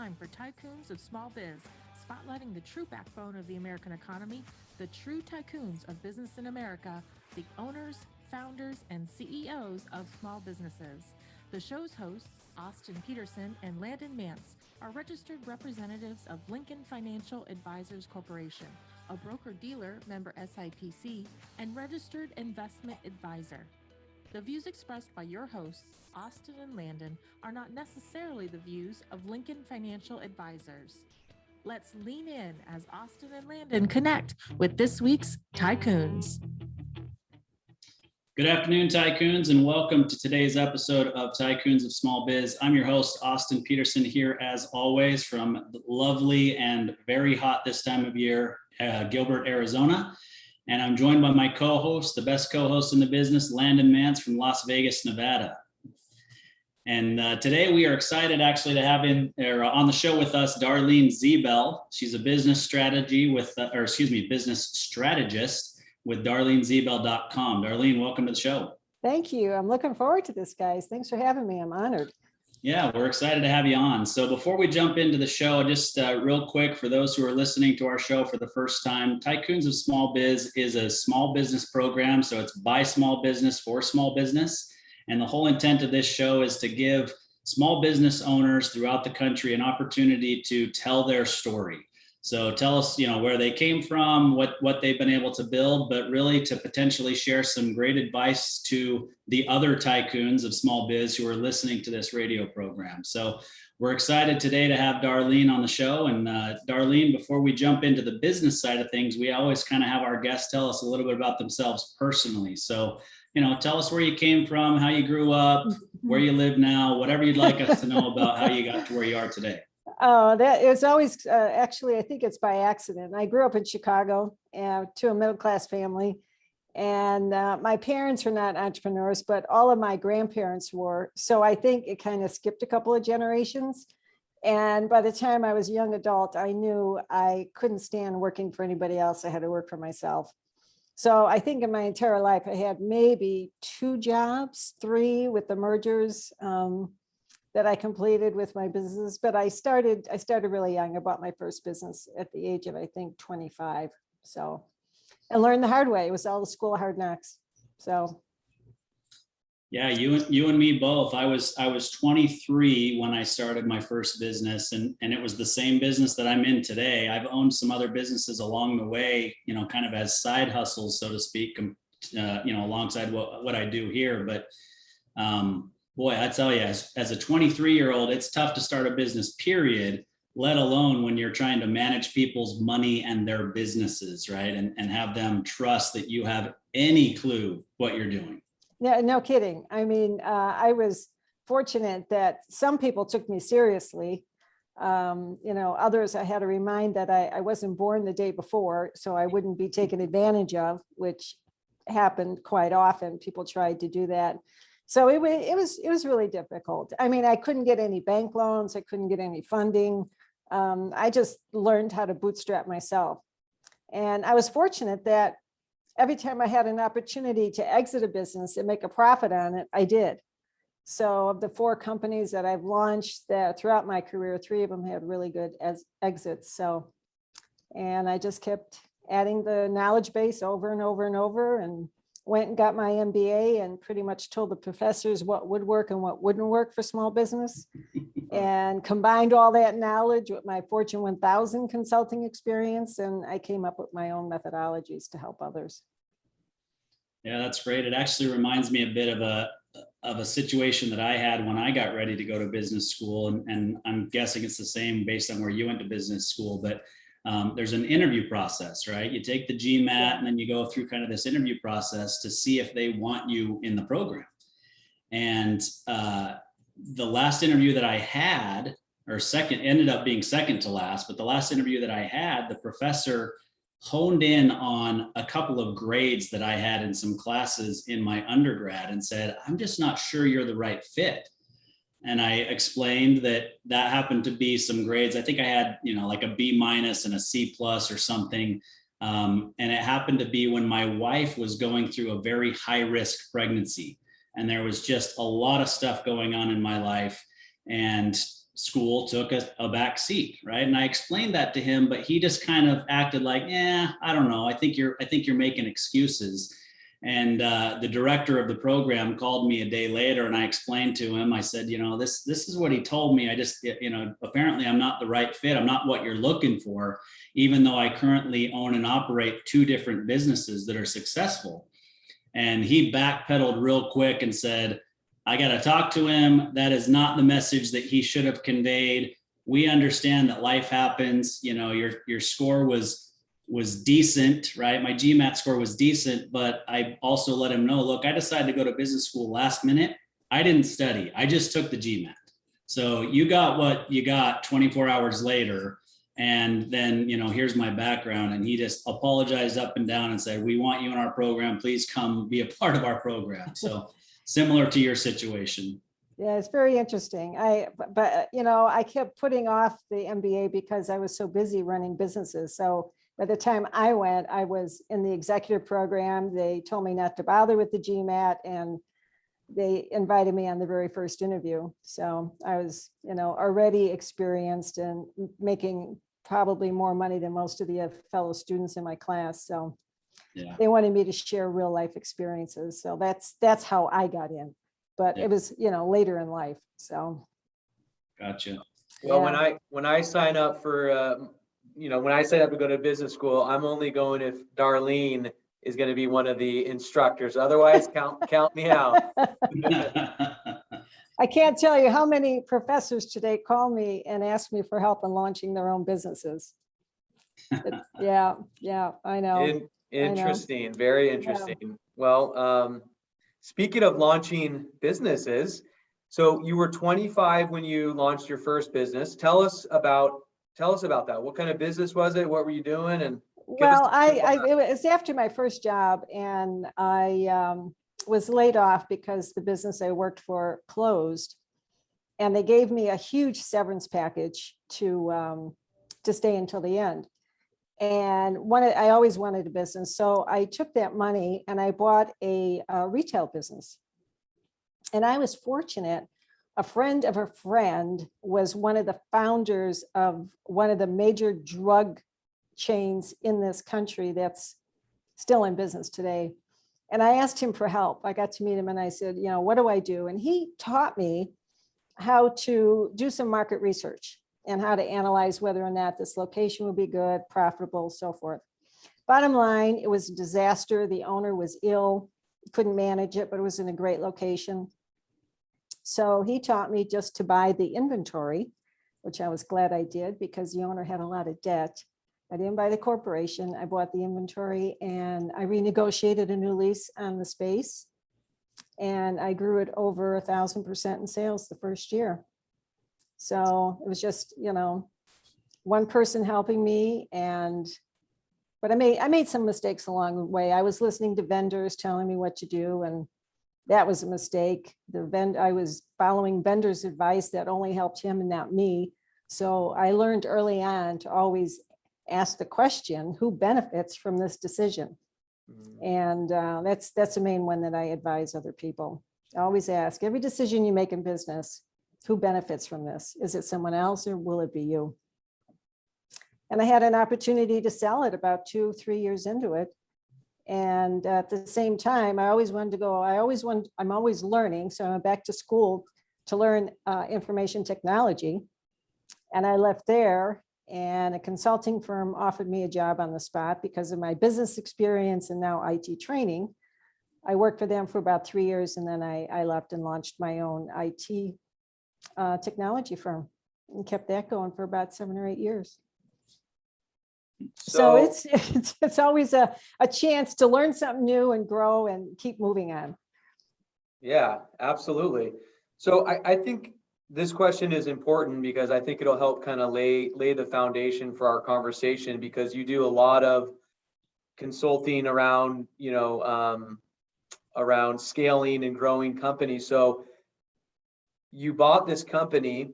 time for Tycoons of Small Biz, spotlighting the true backbone of the American economy, the true tycoons of business in America, the owners, founders, and CEOs of small businesses. The show's hosts, Austin Peterson and Landon Mance, are registered representatives of Lincoln Financial Advisors Corporation, a broker-dealer member SIPC, and registered investment advisor. The views expressed by your hosts, Austin and Landon, are not necessarily the views of Lincoln Financial Advisors. Let's lean in as Austin and Landon connect with this week's Tycoons. Good afternoon, Tycoons, and welcome to today's episode of Tycoons of Small Biz. I'm your host, Austin Peterson, here as always from lovely and very hot this time of year, Gilbert, Arizona. And I'm joined by my co-host, the best co-host in the business, Landon Mance from Las Vegas, Nevada. And today we are excited actually to have on the show with us, Darlene Ziebell. She's a business business strategist with DarleneZiebell.com. Darlene, welcome to the show. Thank you. I'm looking forward to this, guys. Thanks for having me. I'm honored. Yeah, we're excited to have you on. So before we jump into the show, just real quick, for those who are listening to our show for the first time, Tycoons of Small Biz is a small business program. So it's by small business for small business. And the whole intent of this show is to give small business owners throughout the country an opportunity to tell their story. So tell us, where they came from, what they've been able to build, but really to potentially share some great advice to the other tycoons of small biz who are listening to this radio program. So we're excited today to have Darlene on the show. And Darlene, before we jump into the business side of things, we always kind of have our guests tell us a little bit about themselves personally. So, tell us where you came from, how you grew up, where you live now, whatever you'd like us to know about how you got to where you are today. Oh, that is always, actually, I think it's by accident. I grew up in Chicago to a middle-class family. And my parents were not entrepreneurs, but all of my grandparents were. So I think it kind of skipped a couple of generations. And by the time I was a young adult, I knew I couldn't stand working for anybody else. I had to work for myself. So I think in my entire life, I had maybe 2 jobs, 3 with the mergers that I completed with my business. But I started really young. I bought my first business at the age of, I think, 25. So I learned the hard way. It was all the school of hard knocks. So. Yeah, you and me both. I was 23 when I started my first business, and it was the same business that I'm in today. I've owned some other businesses along the way, kind of as side hustles, so to speak, alongside what I do here. But boy, I tell you, as a 23-year-old, it's tough to start a business, period, let alone when you're trying to manage people's money and their businesses, right? And have them trust that you have any clue what you're doing. Yeah, no kidding. I mean, I was fortunate that some people took me seriously. Others I had to remind that I wasn't born the day before, so I wouldn't be taken advantage of, which happened quite often. People tried to do that. So it was really difficult. I mean, I couldn't get any bank loans. I couldn't get any funding. I just learned how to bootstrap myself. And I was fortunate that every time I had an opportunity to exit a business and make a profit on it, I did. So of the 4 companies that I've launched throughout my career, 3 of them had really good exits. And I just kept adding the knowledge base over and over and over, and went and got my MBA and pretty much told the professors what would work and what wouldn't work for small business, and combined all that knowledge with my Fortune 1000 consulting experience. And I came up with my own methodologies to help others. Yeah, that's great. It actually reminds me a bit of a situation that I had when I got ready to go to business school. And I'm guessing it's the same based on where you went to business school, but there's an interview process, right? You take the GMAT and then you go through kind of this interview process to see if they want you in the program. And the last interview that I had, ended up being second to last, but the last interview that I had, the professor honed in on a couple of grades that I had in some classes in my undergrad and said, I'm just not sure you're the right fit. And I explained that happened to be some grades. I think I had, like a B- and a C+ or something. And it happened to be when my wife was going through a very high risk pregnancy. And there was just a lot of stuff going on in my life. And school took a back seat, right? And I explained that to him, but he just kind of acted like, I don't know. I think you're making excuses. And the director of the program called me a day later, and I explained to him, I said, this is what he told me. I just, apparently I'm not the right fit. I'm not what you're looking for, even though I currently own and operate 2 different businesses that are successful. And he backpedaled real quick and said, I got to talk to him. That is not the message that he should have conveyed. We understand that life happens. Your score was decent, right? My GMAT score was decent, but I also let him know, look, I decided to go to business school last minute. I didn't study. I just took the GMAT. So you got what you got 24 hours later. And then, here's my background. And he just apologized up and down and said, we want you in our program. Please come be a part of our program. So similar to your situation. Yeah, it's very interesting. But I kept putting off the MBA because I was so busy running businesses. So by the time I went, I was in the executive program. They told me not to bother with the GMAT, and they invited me on the very first interview. So I was, already experienced and making probably more money than most of the fellow students in my class. So yeah, they wanted me to share real life experiences. So that's how I got in. But yeah. It was, later in life. So. Gotcha. Well, Yeah. when I sign up for, when I sign up to go to business school, I'm only going if Darlene is going to be one of the instructors. Otherwise, count me out. I can't tell you how many professors today call me and ask me for help in launching their own businesses. Yeah, I know. Interesting, very interesting. Yeah. Well, speaking of launching businesses, so you were 25 when you launched your first business. Tell us about that. What kind of business was it? What were you doing? And well, it was after my first job, and I was laid off because the business I worked for closed, and they gave me a huge severance package to stay until the end. And I always wanted a business, so I took that money and I bought a retail business. And I was fortunate. A friend of a friend was one of the founders of one of the major drug chains in this country that's still in business today. And I asked him for help. I got to meet him and I said, what do I do? And he taught me how to do some market research and how to analyze whether or not this location would be good, profitable, so forth. Bottom line, it was a disaster. The owner was ill, couldn't manage it, but it was in a great location. So he taught me just to buy the inventory, which I was glad I did because the owner had a lot of debt. I didn't buy the corporation. I bought the inventory and I renegotiated a new lease on the space. And I grew it over 1,000% in sales the first year. So it was just, one person helping me. But I made some mistakes along the way. I was listening to vendors telling me what to do, and that was a mistake. I was following vendors' advice that only helped him and not me. So I learned early on to always ask the question, who benefits from this decision? And that's the main one that I advise other people. I always ask, every decision you make in business, who benefits from this? Is it someone else or will it be you? And I had an opportunity to sell it about 2-3 years into it. And at the same time, I'm always learning. So I'm back to school to learn information technology. And I left there, and a consulting firm offered me a job on the spot because of my business experience and now IT training. I worked for them for about 3 years, and then I left and launched my own IT technology firm and kept that going for about 7 or 8 years. So it's always a chance to learn something new and grow and keep moving on. Yeah, absolutely. So I think this question is important because I think it'll help kind of lay the foundation for our conversation, because you do a lot of consulting around, around scaling and growing companies. So you bought this company.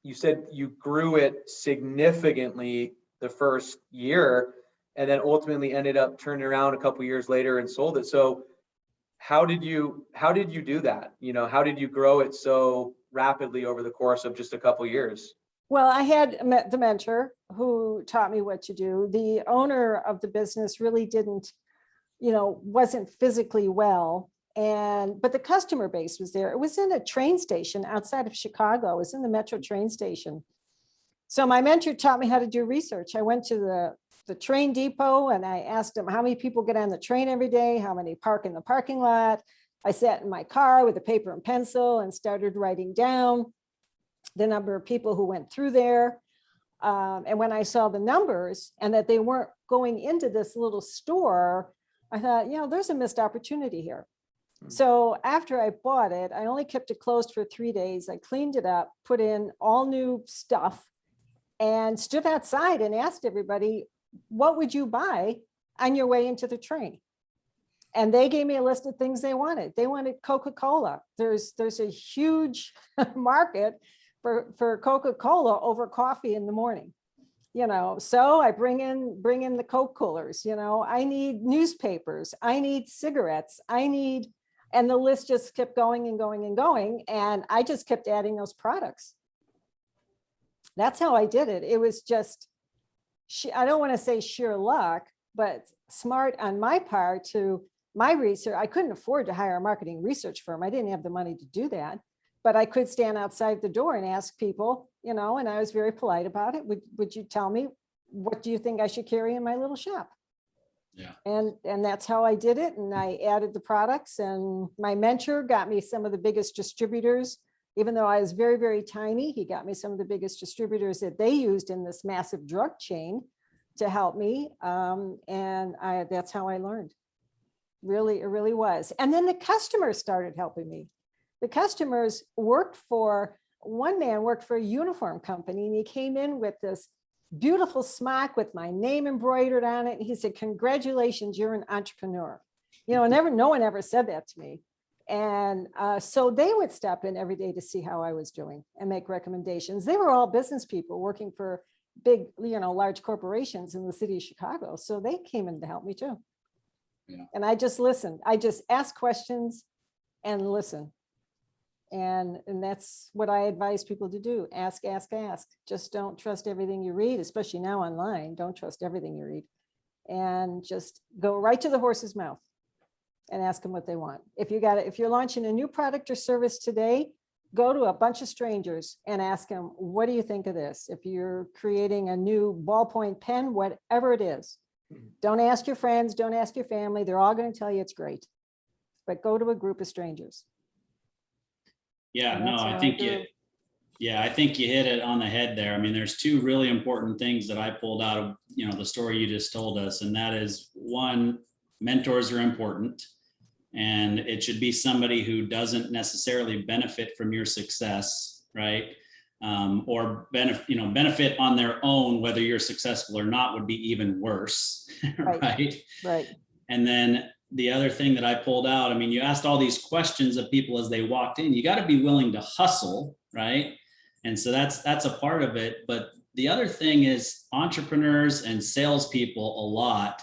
You said you grew it significantly the first year, and then ultimately ended up turning around a couple of years later and sold it. So how did you do that? How did you grow it so rapidly over the course of just a couple years? Well, I had the mentor who taught me what to do. The owner of the business really didn't, wasn't physically well. But the customer base was there. It was in a train station outside of Chicago. It was in the metro train station. So my mentor taught me how to do research. I went to the train depot and I asked him how many people get on the train every day, how many park in the parking lot. I sat in my car with a paper and pencil and started writing down the number of people who went through there. And when I saw the numbers and that they weren't going into this little store, I thought, there's a missed opportunity here. So after I bought it, I only kept it closed for 3 days. I cleaned it up, put in all new stuff, and stood outside and asked everybody, what would you buy on your way into the train? And they gave me a list of things they wanted. They wanted Coca-Cola. There's a huge market for Coca-Cola over coffee in the morning. So I bring in the Coke coolers. I need newspapers. I need cigarettes. And the list just kept going and going and going. And I just kept adding those products. That's how I did it. It was just, I don't want to say sheer luck, but smart on my part to my research. I couldn't afford to hire a marketing research firm. I didn't have the money to do that, but I could stand outside the door and ask people, and I was very polite about it. Would you tell me, what do you think I should carry in my little shop? Yeah. And that's how I did it. And I added the products, and my mentor got me some of the biggest distributors. Even though I was very, very tiny, he got me some of the biggest distributors that they used in this massive drug chain to help me. That's how I learned. Really, it really was. And then the customers started helping me. The customers one man worked for a uniform company, and he came in with this beautiful smock with my name embroidered on it. And he said, congratulations, you're an entrepreneur. No one ever said that to me. And so they would step in every day to see how I was doing and make recommendations. They were all business people working for big, large corporations in the city of Chicago. So they came in to help me too. Yeah. And I just listened. I just asked questions and listen. And that's what I advise people to do. Ask, ask, ask. Just don't trust everything you read, especially now online. Don't trust everything you read. And just go right to the horse's mouth and ask them what they want. If you're launching a new product or service today, go to a bunch of strangers and ask them, what do you think of this? If you're creating a new ballpoint pen, whatever it is, don't ask your friends, don't ask your family. They're all going to tell you it's great. But go to a group of strangers. Yeah, no, I think you hit it on the head there. I mean, there's two really important things that I pulled out of, the story you just told us. And that is, one, mentors are important, and it should be somebody who doesn't necessarily benefit from your success, right? Or benefit on their own, whether you're successful or not, would be even worse, right? Right. And then the other thing that I pulled out, I mean, you asked all these questions of people as they walked in. You got to be willing to hustle, right? And so that's a part of it. But the other thing is, entrepreneurs and salespeople a lot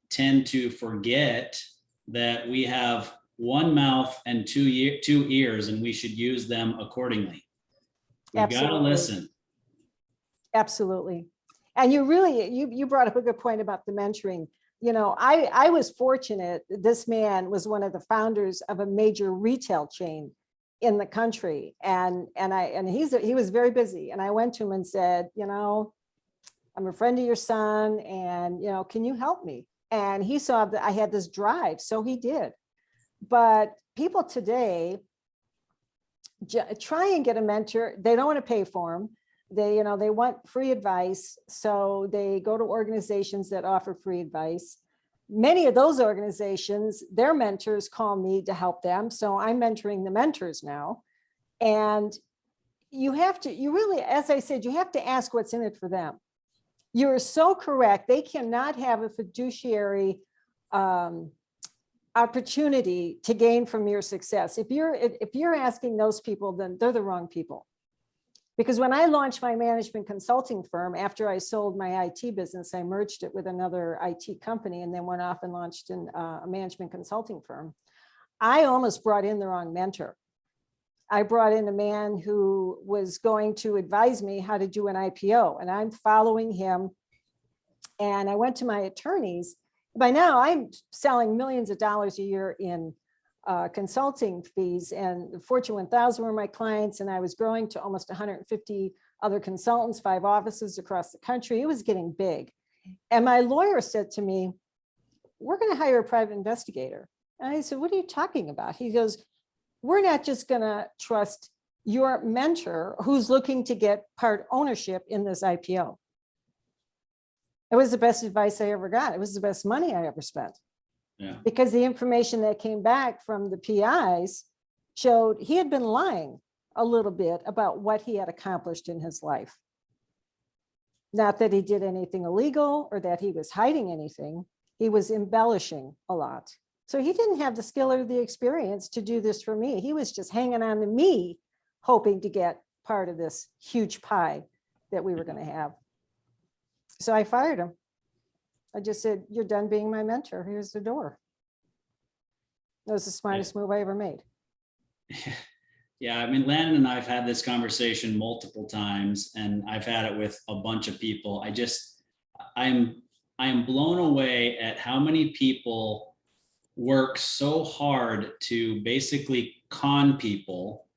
tend to forget that we have one mouth and two ears, and we should use them accordingly. We've got to listen. Absolutely. And you brought up a good point about the mentoring. I was fortunate. This man was one of the founders of a major retail chain in the country. And he was very busy. And I went to him and said, I'm a friend of your son, and, can you help me? And he saw that I had this drive, so he did. But people today try and get a mentor. They don't want to pay for them. They want free advice. So they go to organizations that offer free advice. Many of those organizations, their mentors call me to help them. So I'm mentoring the mentors now. And you really, as I said, you have to ask what's in it for them. You're so correct. They cannot have a fiduciary opportunity to gain from your success. If you're asking those people, then they're the wrong people. Because when I launched my management consulting firm, after I sold my IT business, I merged it with another IT company and then went off and launched a management consulting firm. I almost brought in the wrong mentor. I brought in a man who was going to advise me how to do an IPO, and I'm following him. And I went to my attorneys. By now, I'm selling millions of dollars a year in consulting fees, and the Fortune 1000 were my clients, and I was growing to almost 150 other consultants, 5 offices across the country. It was getting big. And my lawyer said to me, we're going to hire a private investigator. And I said, what are you talking about? He goes, we're not just going to trust your mentor who's looking to get part ownership in this IPO. It was the best advice I ever got. It was the best money I ever spent. Yeah. Because the information that came back from the PIs showed he had been lying a little bit about what he had accomplished in his life. Not that he did anything illegal or that he was hiding anything. He was embellishing a lot. So he didn't have the skill or the experience to do this for me. He was just hanging on to me, hoping to get part of this huge pie that we were going to have. So I fired him. I just said, you're done being my mentor. Here's the door. That was the smartest move I ever made. Yeah, I mean, Landon and I've had this conversation multiple times, and I've had it with a bunch of people. I am blown away at how many people work so hard to basically con people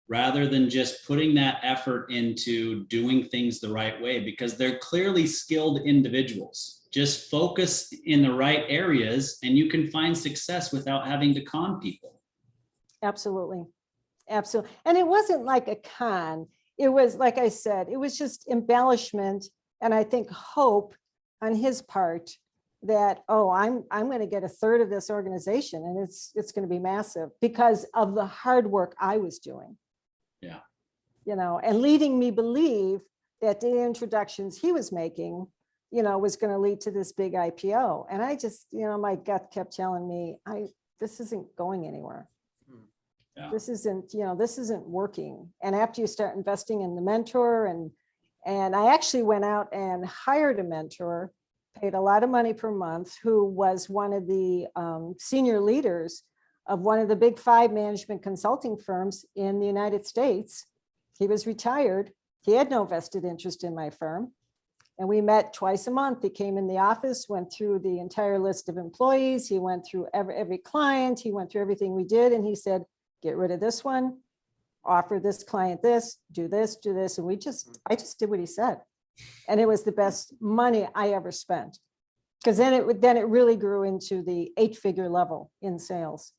rather than just putting that effort into doing things the right way, because they're clearly skilled individuals. Just focus in the right areas and you can find success without having to con people. Absolutely. Absolutely. And it wasn't like a con. It was, like I said, it was just embellishment. And I think hope on his part that, oh, I'm going to get a third of this organization and it's going to be massive because of the hard work I was doing. Yeah. You know, and leading me believe that the introductions he was making, you know, was going to lead to this big IPO. And I just, you know, my gut kept telling me, this isn't going anywhere. Yeah. This isn't working. And after you start investing in the mentor, and I actually went out and hired a mentor, paid a lot of money per month, who was one of the senior leaders of one of the big 5 management consulting firms in the United States. He was retired. He had no vested interest in my firm. And we met twice a month. He came in the office, went through the entire list of employees. He went through every client. He went through everything we did. And he said, get rid of this one, offer this client this, do this, do this. And I just did what he said. And it was the best money I ever spent. Because then it really grew into the 8-figure level in sales.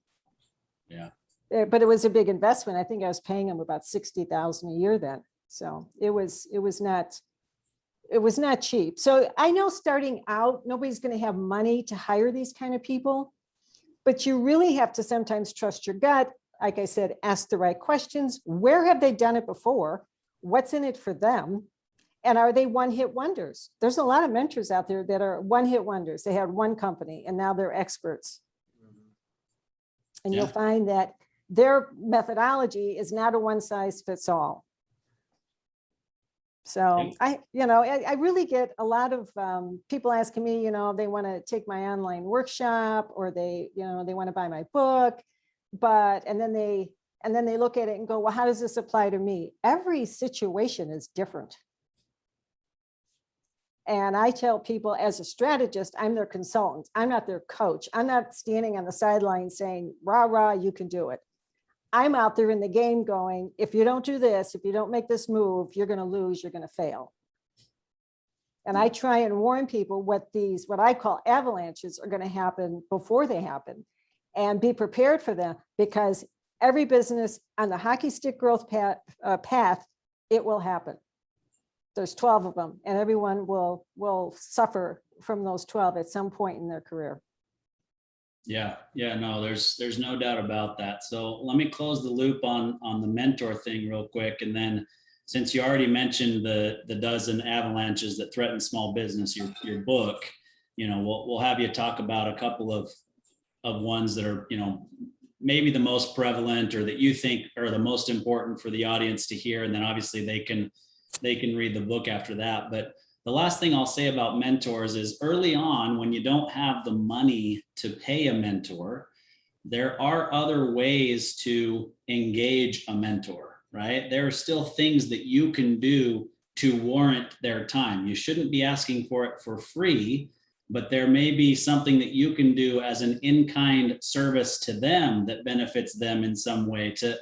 Yeah. But it was a big investment. I think I was paying him about $60,000 a year then. So it was not cheap. So I know starting out, nobody's going to have money to hire these kind of people, but you really have to sometimes trust your gut. Like I said, ask the right questions. Where have they done it before? What's in it for them? And are they one-hit wonders? There's a lot of mentors out there that are one-hit wonders. They had one company and now they're experts. And you'll find that their methodology is not a one-size-fits-all. So I really get a lot of people asking me, you know, they want to take my online workshop, or they want to buy my book, and then they look at it and go, well, how does this apply to me? Every situation is different. And I tell people, as a strategist, I'm their consultant. I'm not their coach. I'm not standing on the sideline saying, rah, rah, you can do it. I'm out there in the game going, if you don't do this, if you don't make this move, you're going to lose, you're going to fail. And I try and warn people what I call avalanches are going to happen before they happen, and be prepared for them, because every business on the hockey stick growth path, it will happen. There's 12 of them, and everyone will suffer from those 12 at some point in their career. Yeah, no, there's no doubt about that. So let me close the loop on the mentor thing real quick. And then, since you already mentioned the dozen avalanches that threaten small business, your book, you know, we'll have you talk about a couple of ones that are, you know, maybe the most prevalent or that you think are the most important for the audience to hear. And then obviously they can read the book after that. But the last thing I'll say about mentors is, early on, when you don't have the money to pay a mentor, there are other ways to engage a mentor, right? There are still things that you can do to warrant their time. You shouldn't be asking for it for free, but there may be something that you can do as an in-kind service to them that benefits them in some way to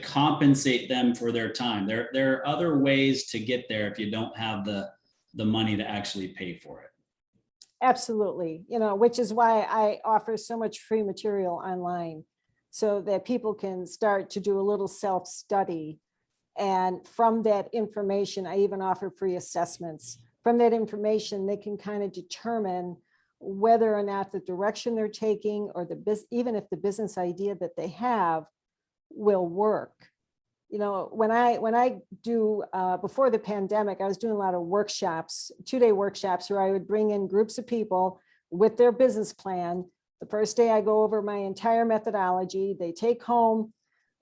compensate them for their time. There are other ways to get there if you don't have the money to actually pay for it. Absolutely, which is why I offer so much free material online so that people can start to do a little self-study. And from that information, I even offer free assessments. From that information, they can kind of determine whether or not the direction they're taking or even if the business idea that they have will work. When I do, before the pandemic, I was doing a lot of workshops, 2-day workshops where I would bring in groups of people with their business plan. The first day I go over my entire methodology. They take home,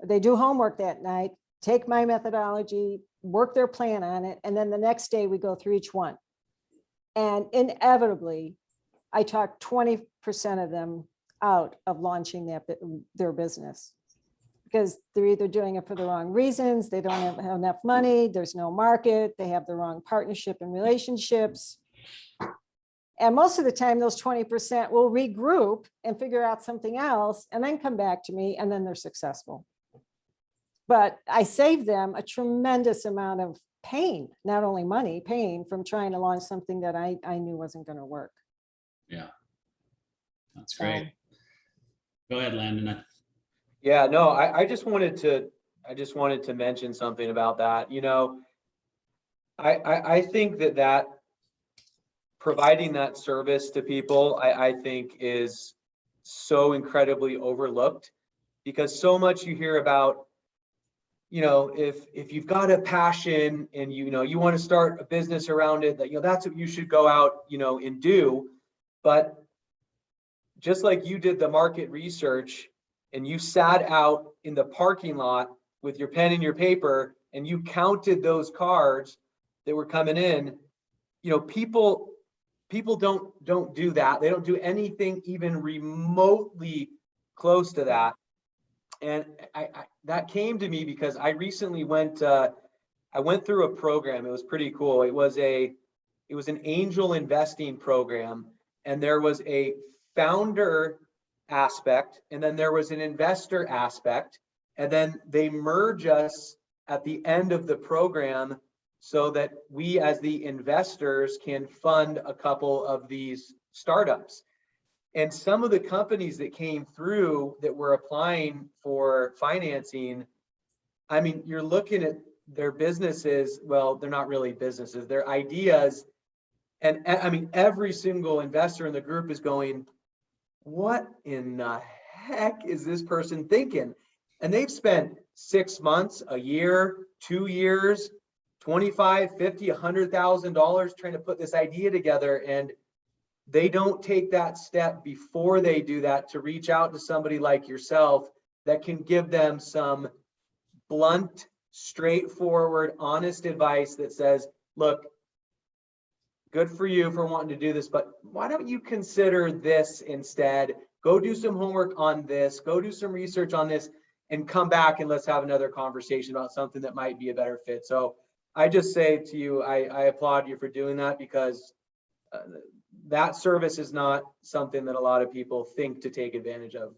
they do homework that night, take my methodology, work their plan on it. And then the next day we go through each one. And inevitably, I talk 20% of them out of launching their business, because they're either doing it for the wrong reasons, they don't have enough money, there's no market, they have the wrong partnership and relationships. And most of the time, those 20% will regroup and figure out something else and then come back to me, and then they're successful. But I saved them a tremendous amount of pain, not only money, pain from trying to launch something that I knew wasn't going to work. Yeah, that's great. Go ahead, Landon. Yeah, no, I just wanted to mention something about that. I think that providing that service to people, I think is so incredibly overlooked, because so much you hear about, if you've got a passion and you want to start a business around it, that that's what you should go out and do. But just like you did the market research and you sat out in the parking lot with your pen and your paper and you counted those cards that were coming in, people don't do that. They don't do anything even remotely close to that. And that came to me because I recently went through a program. It was pretty cool. It was an angel investing program, and there was a founder aspect, and then there was an investor aspect, and then they merge us at the end of the program so that we as the investors can fund a couple of these startups. And some of the companies that came through that were applying for financing, I mean, you're looking at their businesses, well, they're not really businesses, they're ideas. And I mean, every single investor in the group is going, what in the heck is this person thinking? And they've spent 6 months, a year, 2 years, $25,000, $50,000, $100,000 trying to put this idea together. And they don't take that step before they do that to reach out to somebody like yourself that can give them some blunt, straightforward, honest advice that says, look, good for you for wanting to do this, but why don't you consider this instead? Go do some homework on this, go do some research on this, and come back and let's have another conversation about something that might be a better fit. So I just say to you, I applaud you for doing that, because that service is not something that a lot of people think to take advantage of.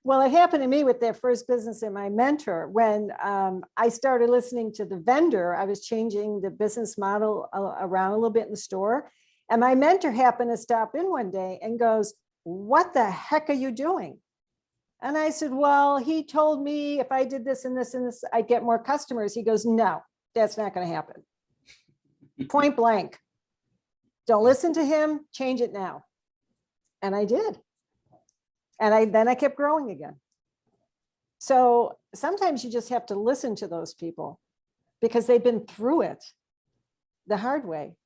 Well, it happened to me with that first business in my mentor. When I started listening to the vendor, I was changing the business model around a little bit in the store. And my mentor happened to stop in one day and goes, what the heck are you doing? And I said, well, he told me if I did this and this and this, I'd get more customers. He goes, no, that's not going to happen. Point blank. Don't listen to him, change it now. And I did. And then I kept growing again. So sometimes you just have to listen to those people because they've been through it the hard way.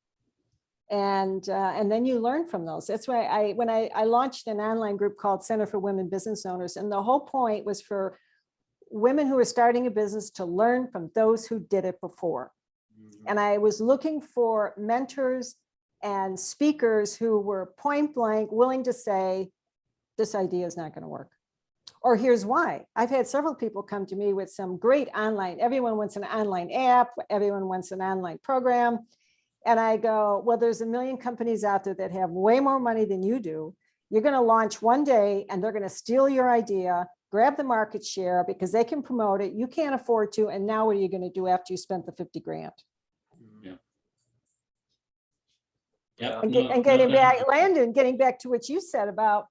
And then you learn from those. That's why when I launched an online group called Center for Women Business Owners, and the whole point was for women who are starting a business to learn from those who did it before. And I was looking for mentors and speakers who were point blank willing to say, this idea is not going to work, Or here's why. I've had several people come to me with some great online, everyone wants an online app, everyone wants an online program. And I go, well, there's a million companies out there that have way more money than you do. You're going to launch one day and they're going to steal your idea, grab the market share because they can promote it. You can't afford to. And now what are you going to do after you spent the 50 grand? Yeah. Yep. And, No, and getting no, back, Landon, getting back to what you said about,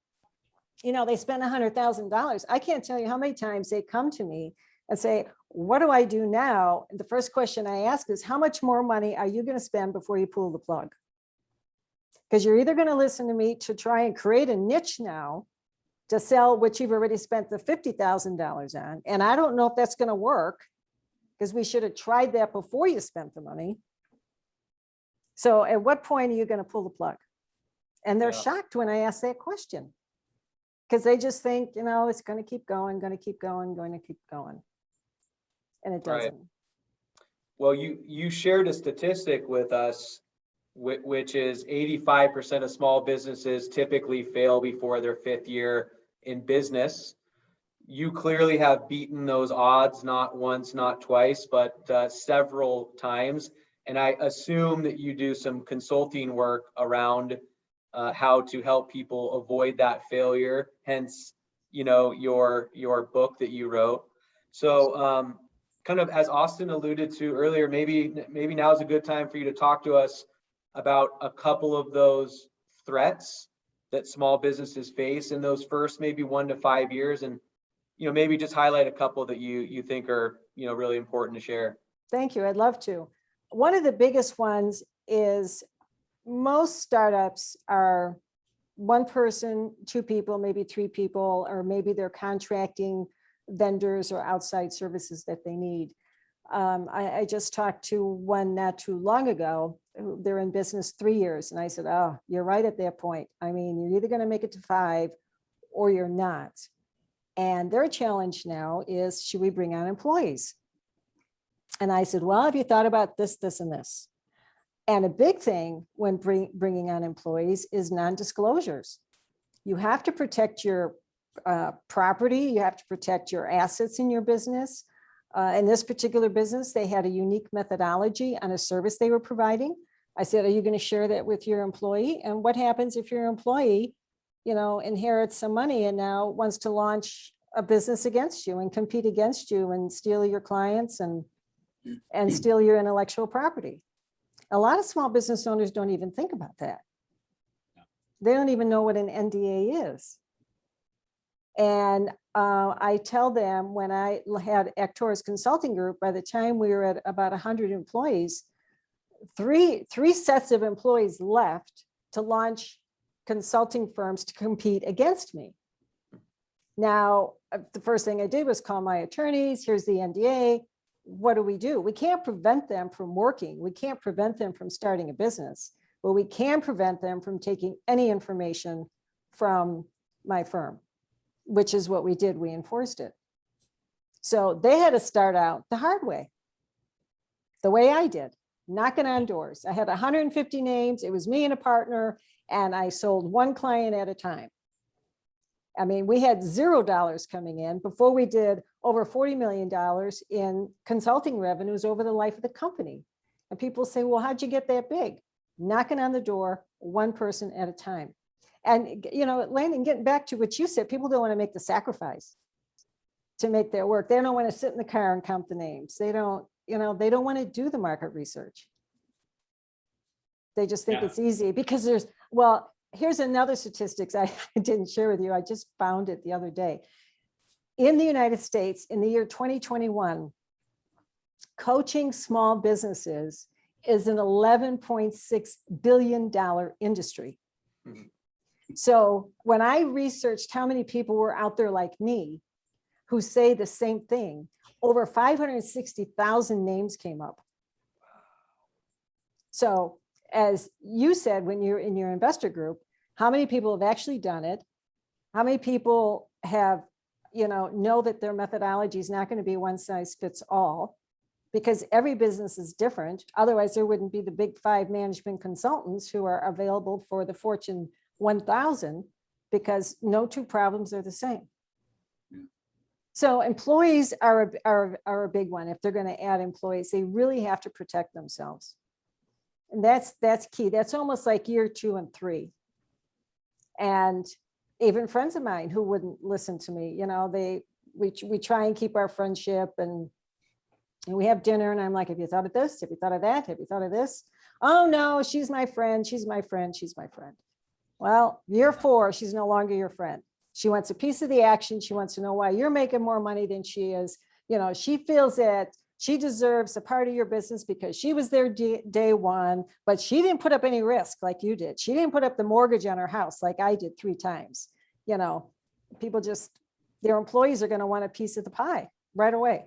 they spend $100,000. I can't tell you how many times they come to me and say, what do I do now? And the first question I ask is, how much more money are you going to spend before you pull the plug? Because you're either going to listen to me to try and create a niche now to sell what you've already spent the $50,000 on. And I don't know if that's going to work because we should have tried that before you spent the money. So at what point are you going to pull the plug? And they're shocked when I ask that question because they just think, it's going to keep going, going to keep going, going to keep going. And it doesn't. Right. Well, you shared a statistic with us, which is 85% of small businesses typically fail before their 5th year in business. You clearly have beaten those odds, not once, not twice, but several times. And I assume that you do some consulting work around how to help people avoid that failure. Hence, your book that you wrote. So kind of as Austin alluded to earlier, maybe now is a good time for you to talk to us about a couple of those threats that small businesses face in those first maybe 1 to 5 years, and maybe just highlight a couple that you think are really important to share. Thank you. I'd love to. One of the biggest ones is most startups are 1 person, 2 people, maybe 3 people, or maybe they're contracting vendors or outside services that they need. I just talked to one not too long ago. They're in business 3 years. And I said, oh, you're right at that point. I mean, you're either going to make it to 5 or you're not. And their challenge now is, should we bring on employees? And I said, well, have you thought about this, this, and this? And a big thing when bringing on employees is non-disclosures. You have to protect your property. You have to protect your assets in your business. In this particular business, they had a unique methodology on a service they were providing. I said, are you going to share that with your employee? And what happens if your employee, inherits some money and now wants to launch a business against you and compete against you and steal your clients and steal your intellectual property? A lot of small business owners don't even think about that. They don't even know what an NDA is. And I tell them, when I had Actors Consulting Group, by the time we were at about 100 employees, three sets of employees left to launch consulting firms to compete against me. Now, the first thing I did was call my attorneys. Here's the NDA. What do? We can't prevent them from working. We can't prevent them from starting a business, but we can prevent them from taking any information from my firm, which is what we did. We enforced it. So they had to start out the hard way, the way I did, knocking on doors. I had 150 names. It was me and a partner, and I sold 1 client at a time. I mean, we had $0 coming in before we did over $40 million in consulting revenues over the life of the company. And people say, well, how'd you get that big? Knocking on the door, 1 person at a time. And, Landon, getting back to what you said, people don't want to make the sacrifice to make their work. They don't want to sit in the car and count the names. They don't want to do the market research. They just think it's easy because here's another statistics I didn't share with you. I just found it the other day. In the United States, in the year 2021, coaching small businesses is an $11.6 billion industry. Mm-hmm. So when I researched how many people were out there like me who say the same thing, over 560,000 names came up. So as you said, when you're in your investor group, how many people have actually done it? How many people have, know that their methodology is not going to be one size fits all? Because every business is different. Otherwise, there wouldn't be the big 5 management consultants who are available for the Fortune 1000, because no 2 problems are the same. So employees are a big one. If they're going to add employees, they really have to protect themselves. And that's key. That's almost like year 2 and 3. And even friends of mine who wouldn't listen to me, we try and keep our friendship, and we have dinner and I'm like, have you thought of this? Have you thought of that? Have you thought of this? Oh no, she's my friend. She's my friend. She's my friend. Well, year 4, she's no longer your friend. She wants a piece of the action. She wants to know why you're making more money than she is. She feels that she deserves a part of your business because she was there day 1, but she didn't put up any risk like you did. She didn't put up the mortgage on her house like I did 3 times. People their employees are going to want a piece of the pie right away.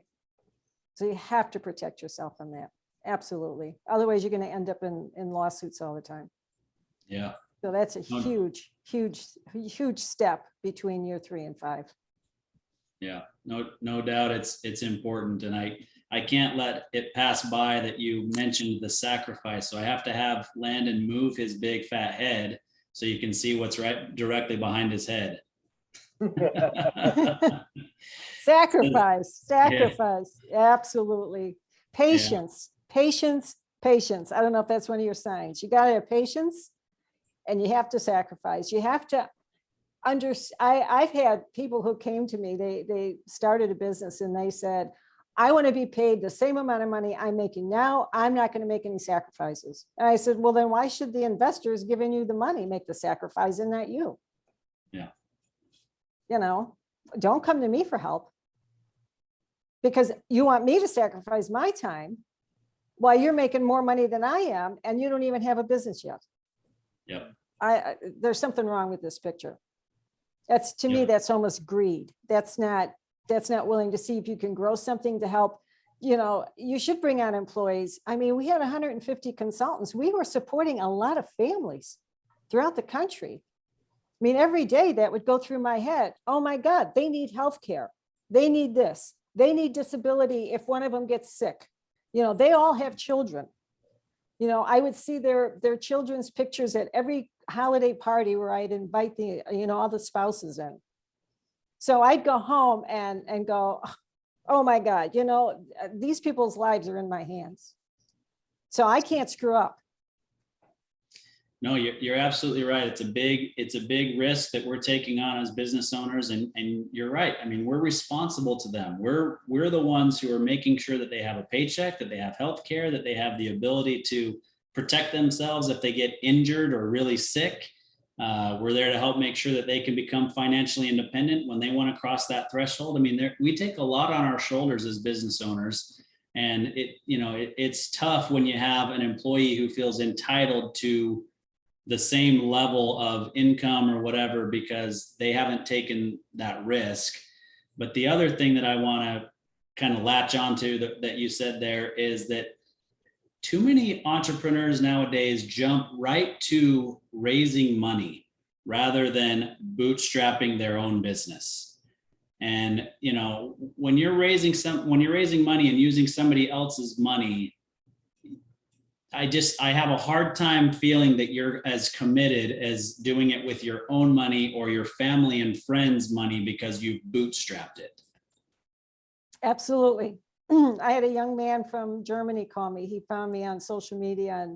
So you have to protect yourself from that. Absolutely. Otherwise, you're going to end up in lawsuits all the time. Yeah. So that's a huge, huge, huge step between year 3 and 5. Yeah, no doubt it's important. And I can't let it pass by that you mentioned the sacrifice. So I have to have Landon move his big fat head so you can see what's right directly behind his head. Sacrifice. Absolutely. Patience. I don't know if that's one of your signs. You got to have patience and you have to sacrifice. You have to I've had people who came to me, they started a business and they said, I want to be paid the same amount of money I'm making now. I'm not going to make any sacrifices. And I said, well, then why should the investors giving you the money make the sacrifice and not you? Yeah. Don't come to me for help because you want me to sacrifice my time while you're making more money than I am and you don't even have a business yet. Yep. There's something wrong with this picture. That's to me, that's almost greed. That's not willing to see if you can grow something to help. You should bring on employees. I mean, we had 150 consultants. We were supporting a lot of families throughout the country. I mean, every day that would go through my head. Oh my God, they need healthcare. They need this. They need disability if one of them gets sick. They all have children. I would see their children's pictures at every holiday party where I'd invite all the spouses in. So I'd go home and go, oh my God, these people's lives are in my hands. So I can't screw up. No, you're absolutely right. It's a big risk that we're taking on as business owners, and you're right. I mean, we're responsible to them. We're the ones who are making sure that they have a paycheck, that they have health care, that they have the ability to protect themselves if they get injured or really sick. We're there to help make sure that they can become financially independent when they want to cross that threshold. I mean, we take a lot on our shoulders as business owners, and it's tough when you have an employee who feels entitled to the same level of income or whatever because they haven't taken that risk. But the other thing that I want to kind of latch onto that you said there is that too many entrepreneurs nowadays jump right to raising money rather than bootstrapping their own business. And when you're raising money and using somebody else's money, I have a hard time feeling that you're as committed as doing it with your own money or your family and friends' money because you've bootstrapped it. Absolutely. I had a young man from Germany call me. He found me on social media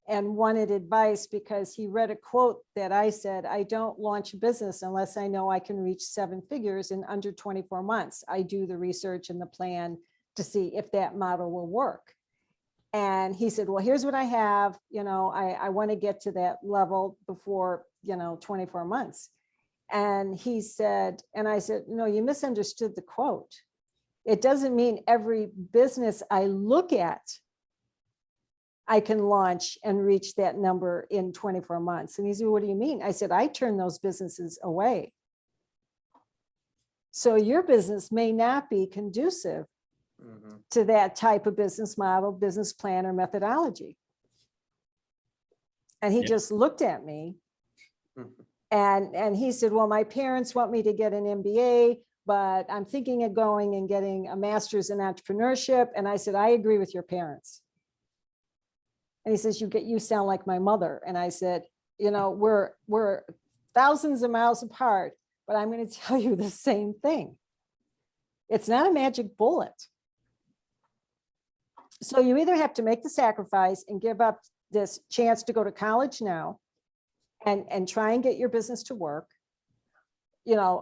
and wanted advice because he read a quote that I said, I don't launch a business unless I know I can reach 7 figures in under 24 months. I do the research and the plan to see if that model will work. And he said, well, here's what I have. I want to get to that level before, 24 months. And he said, and I said, no, you misunderstood the quote. It doesn't mean every business I look at, I can launch and reach that number in 24 months. And he said, what do you mean? I said, I turn those businesses away. So your business may not be conducive to that type of business model, business plan, or methodology. And he just looked at me and he said, well, my parents want me to get an MBA, but I'm thinking of going and getting a master's in entrepreneurship. And I said, I agree with your parents. And he says, you sound like my mother. And I said, we're thousands of miles apart, but I'm going to tell you the same thing. It's not a magic bullet. So you either have to make the sacrifice and give up this chance to go to college now and try and get your business to work.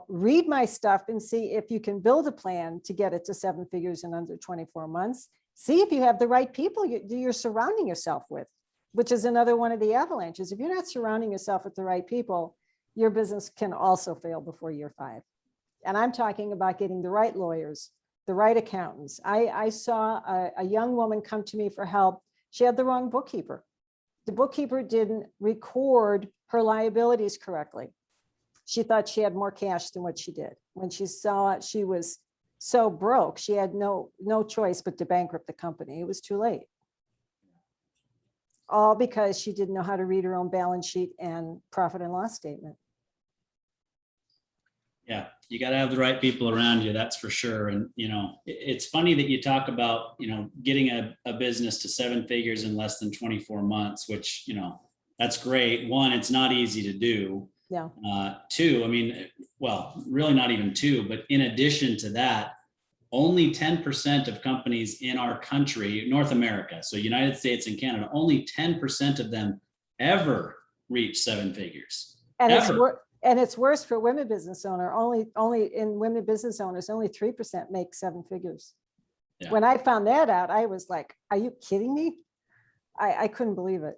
Read my stuff and see if you can build a plan to get it to 7 figures in under 24 months. See if you have the right people you're surrounding yourself with, which is another one of the avalanches. If you're not surrounding yourself with the right people, your business can also fail before year 5. And I'm talking about getting the right lawyers, the right accountants. I saw a young woman come to me for help. She had the wrong bookkeeper. The bookkeeper didn't record her liabilities correctly. She thought she had more cash than what she did. When she saw it, she was so broke, she had no choice but to bankrupt the company. It was too late. All because she didn't know how to read her own balance sheet and profit and loss statement. Yeah, you got to have the right people around you, that's for sure. And, it's funny that you talk about, getting a business to 7 figures in less than 24 months, which, that's great. One, it's not easy to do. Yeah. 2, really not even 2, but in addition to that, only 10% of companies in our country, North America, so United States and Canada, only 10% of them ever reach 7 figures. And ever. It's worse for women business owner. Only in women business owners, only 3% make 7 figures. Yeah. When I found that out, I was like, are you kidding me? I couldn't believe it.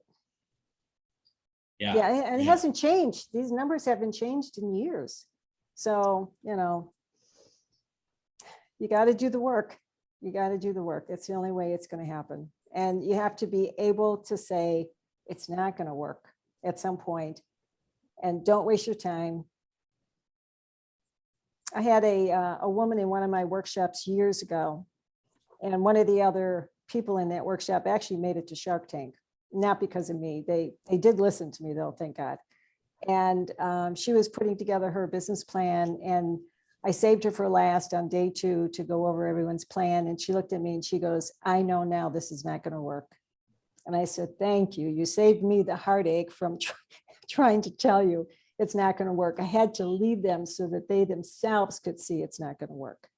Yeah. And it hasn't changed. These numbers haven't changed in years. So, you got to do the work. You got to do the work. It's the only way it's going to happen. And you have to be able to say, it's not going to work at some point. And don't waste your time. I had a woman in one of my workshops years ago, and one of the other people in that workshop actually made it to Shark Tank, not because of me. They did listen to me though, thank God. And she was putting together her business plan, and I saved her for last on day 2 to go over everyone's plan. And she looked at me and she goes, I know now this is not going to work. And I said, thank you. You saved me the heartache from trying to tell you it's not going to work. I had to lead them so that they themselves could see it's not going to work.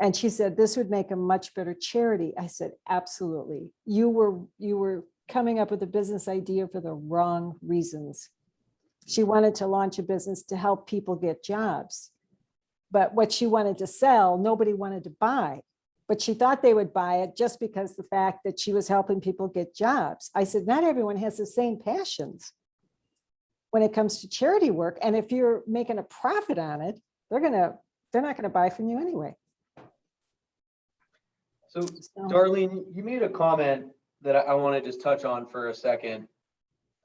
And she said, this would make a much better charity. I said, absolutely. You were coming up with a business idea for the wrong reasons. She wanted to launch a business to help people get jobs. But what she wanted to sell, nobody wanted to buy. But she thought they would buy it just because the fact that she was helping people get jobs. I said, not everyone has the same passions when it comes to charity work. And if you're making a profit on it, they're not going to buy from you anyway. So Darlene, you made a comment that I want to just touch on for a second.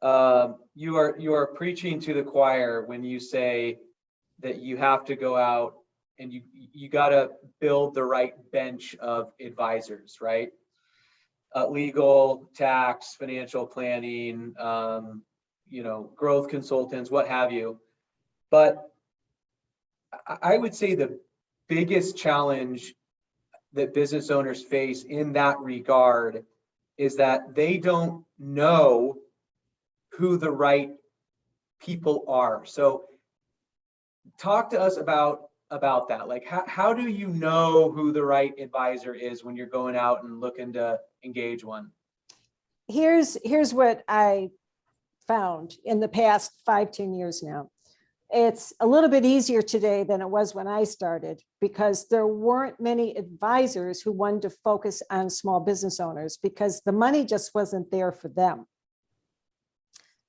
You are preaching to the choir when you say that you have to go out and you got to build the right bench of advisors, right? Legal, tax, financial planning, growth consultants, what have you. But I would say the biggest challenge that business owners face in that regard is that they don't know who the right people are. So talk to us about that. Like, how do you know who the right advisor is when you're going out and looking to engage one? Here's what I found in the past 5-10 years now. It's a little bit easier today than it was when I started, because there weren't many advisors who wanted to focus on small business owners because the money just wasn't there for them.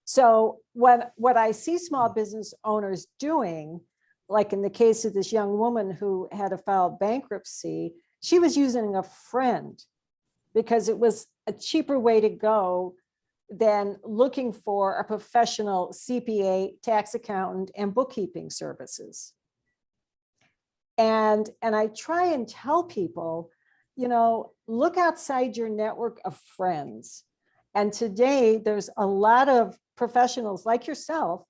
So what I see small business owners doing, like in the case of this young woman who had to file bankruptcy, she was using a friend because it was a cheaper way to go than looking for a professional CPA, tax accountant, and bookkeeping services. And I try and tell people, look outside your network of friends. And today there's a lot of professionals like yourself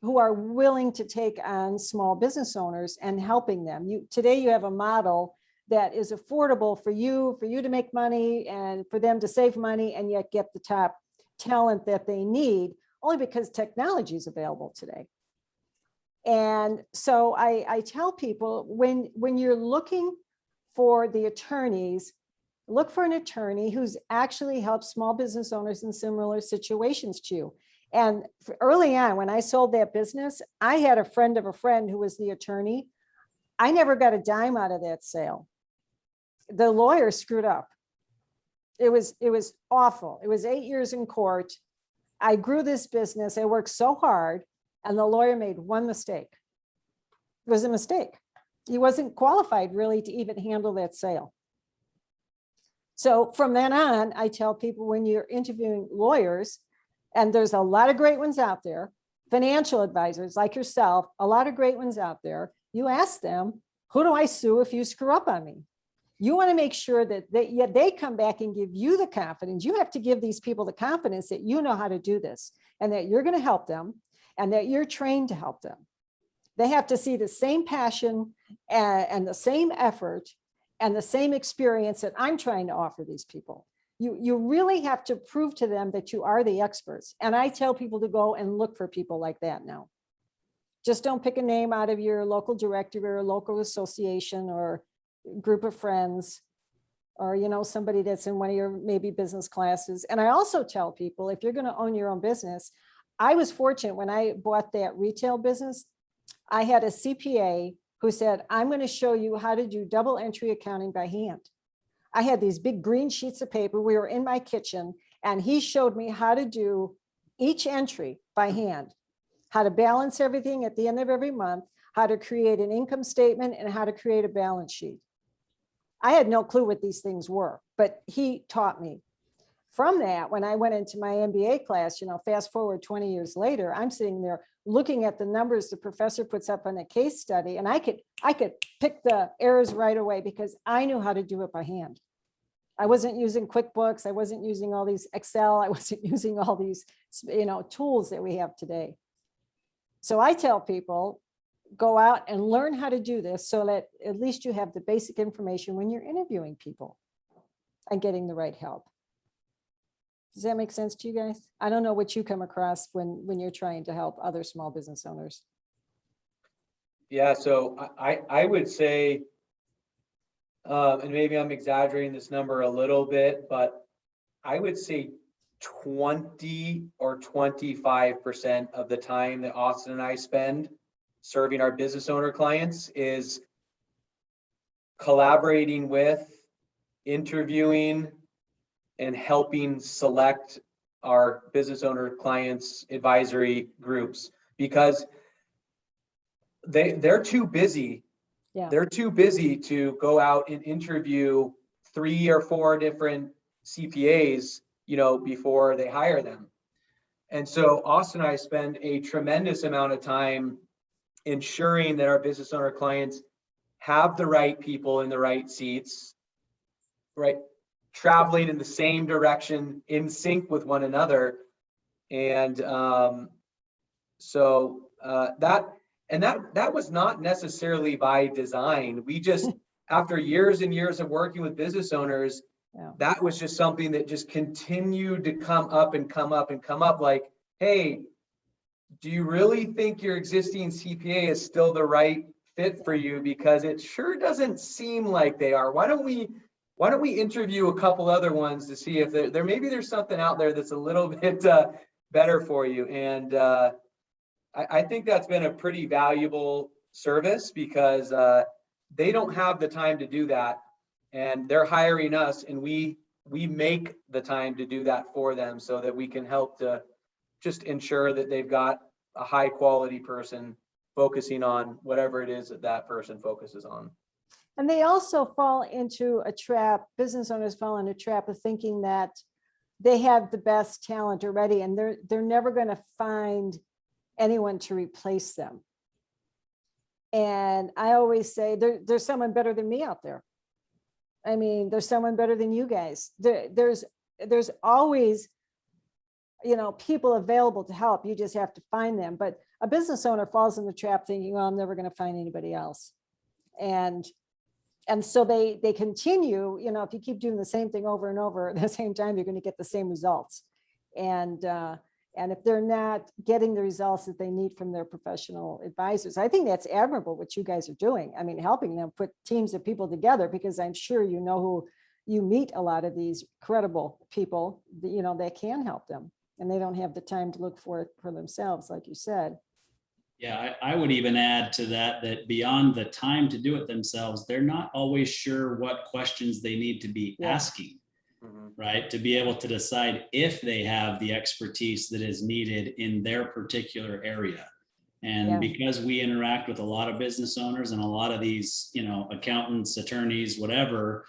who are willing to take on small business owners and helping them. Today you have a model that is affordable for you to make money and for them to save money and yet get the top talent that they need, only because technology is available today. And so I tell people, when you're looking for the attorneys, look for an attorney who's actually helped small business owners in similar situations to you. And early on, when I sold that business, I had a friend of a friend who was the attorney. I never got a dime out of that sale. The lawyer screwed up. It was awful. It was 8 years in court. I grew this business. I worked so hard, and the lawyer made one mistake. It was a mistake. He wasn't qualified really to even handle that sale. So from then on, I tell people, when you're interviewing lawyers, and there's a lot of great ones out there, financial advisors like yourself, a lot of great ones out there, you ask them, who do I sue if you screw up on me? You want to make sure that they come back and give you the confidence. You have to give these people the confidence that you know how to do this, and that you're going to help them, and that you're trained to help them. They have to see the same passion and the same effort and the same experience that I'm trying to offer these people. You really have to prove to them that you are the experts. And I tell people to go and look for people like that now. Just don't pick a name out of your local directory or local association or group of friends, or, somebody that's in one of your maybe business classes. And I also tell people, if you're going to own your own business, I was fortunate when I bought that retail business, I had a CPA who said, I'm going to show you how to do double entry accounting by hand. I had these big green sheets of paper. We were in my kitchen, and he showed me how to do each entry by hand, how to balance everything at the end of every month, how to create an income statement, and how to create a balance sheet. I had no clue what these things were, but he taught me. From that, when I went into my MBA class, fast forward 20 years later, I'm sitting there looking at the numbers the professor puts up on a case study, and I could pick the errors right away because I knew how to do it by hand. I wasn't using QuickBooks. I wasn't using all these Excel. I wasn't using all these, tools that we have today. So I tell people, go out and learn how to do this so that at least you have the basic information when you're interviewing people and getting the right help. Does that make sense to you guys? I don't know what you come across when you're trying to help other small business owners. Yeah, so I would say, and maybe I'm exaggerating this number a little bit, but I would say 20 or 25% of the time that Austin and I spend serving our business owner clients is collaborating with, interviewing, and helping select our business owner clients advisory groups, because they're too busy. Yeah. They're too busy to go out and interview 3 or 4 different CPAs, before they hire them. And so Austin and I spend a tremendous amount of time ensuring that our business owner clients have the right people in the right seats, right? Traveling in the same direction, in sync with one another. And that was not necessarily by design. We just, after years and years of working with business owners, that was just something that just continued to come up and come up and come up. Like, hey, do you really think your existing CPA is still the right fit for you? Because it sure doesn't seem like they are. Why don't we interview a couple other ones to see if there's something out there that's a little bit better for you. And I think that's been a pretty valuable service, because they don't have the time to do that, and they're hiring us, and we make the time to do that for them so that we can help to just ensure that they've got a high quality person focusing on whatever it is that person focuses on. And they also fall into a trap. Business owners fall into a trap of thinking that they have the best talent already, and they're never going to find anyone to replace them. And I always say there's someone better than me out there. I mean, there's someone better than you guys. There's always, people available to help. You just have to find them. But a business owner falls in the trap thinking, well, I'm never going to find anybody else. And so they continue, if you keep doing the same thing over and over, at the same time, you're going to get the same results. And And if they're not getting the results that they need from their professional advisors, I think that's admirable what you guys are doing. I mean, helping them put teams of people together, because I'm sure you know who you meet a lot of these credible people, that can help them, and they don't have the time to look for it for themselves, like you said. Yeah, I would even add to that beyond the time to do it themselves, they're not always sure what questions they need to be asking, right? To be able to decide if they have the expertise that is needed in their particular area. And because we interact with a lot of business owners and a lot of these, accountants, attorneys, whatever,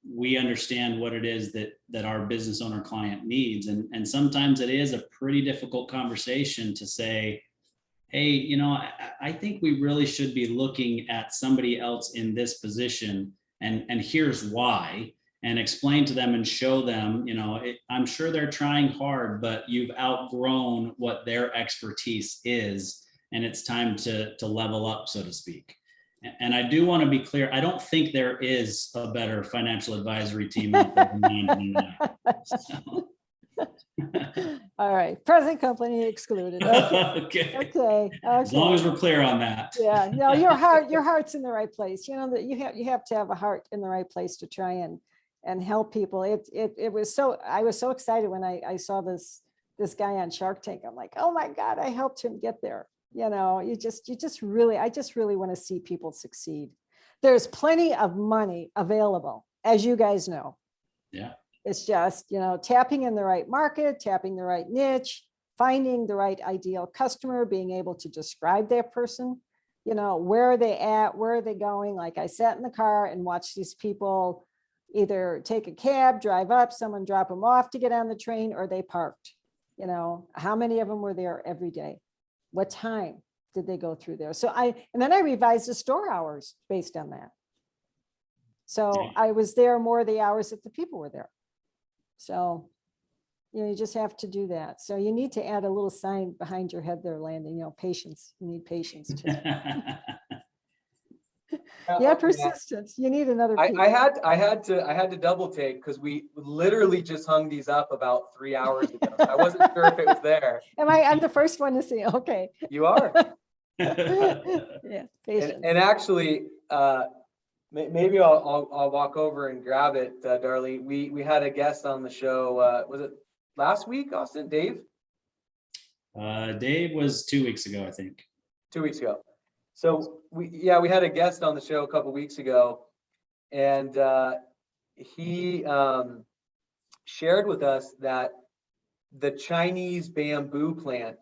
we understand what it is that our business owner client needs. And sometimes it is a pretty difficult conversation to say, hey, I think we really should be looking at somebody else in this position, and here's why, and explain to them and show them, I'm sure they're trying hard, but you've outgrown what their expertise is, and it's time to level up, so to speak. And I do want to be clear, I don't think there is a better financial advisory team out there than Landon and I. So. All right, present company excluded. Okay. As long as we're clear on that. Yeah, no, your heart's in the right place. That you have to have a heart in the right place to try and help people. It was so, I was so excited when I saw this guy on Shark Tank. I'm like, oh my God, I helped him get there. I just really want to see people succeed. There's plenty of money available, as you guys know. Yeah. It's just, tapping in the right market, tapping the right niche, finding the right ideal customer, being able to describe that person, where are they at, where are they going? Like, I sat in the car and watched these people either take a cab, drive up, someone drop them off to get on the train, or they parked. How many of them were there every day? What time did they go through there? And then I revised the store hours based on that. So I was there more of the hours that the people were there. So, you just have to do that. So you need to add a little sign behind your head there, Landon, patience. You need patience too. Persistence. You need another. I had to double take, because we literally just hung these up about 3 hours ago. So I wasn't sure if it was there. I'm the first one to see. Okay. You are. Yeah. Patience. And actually, maybe I'll walk over and grab it, Darlene. We had a guest on the show. Was it last week, Austin? Dave? Dave was 2 weeks ago, I think. 2 weeks ago. So we had a guest on the show a couple weeks ago, and he shared with us that the Chinese bamboo plant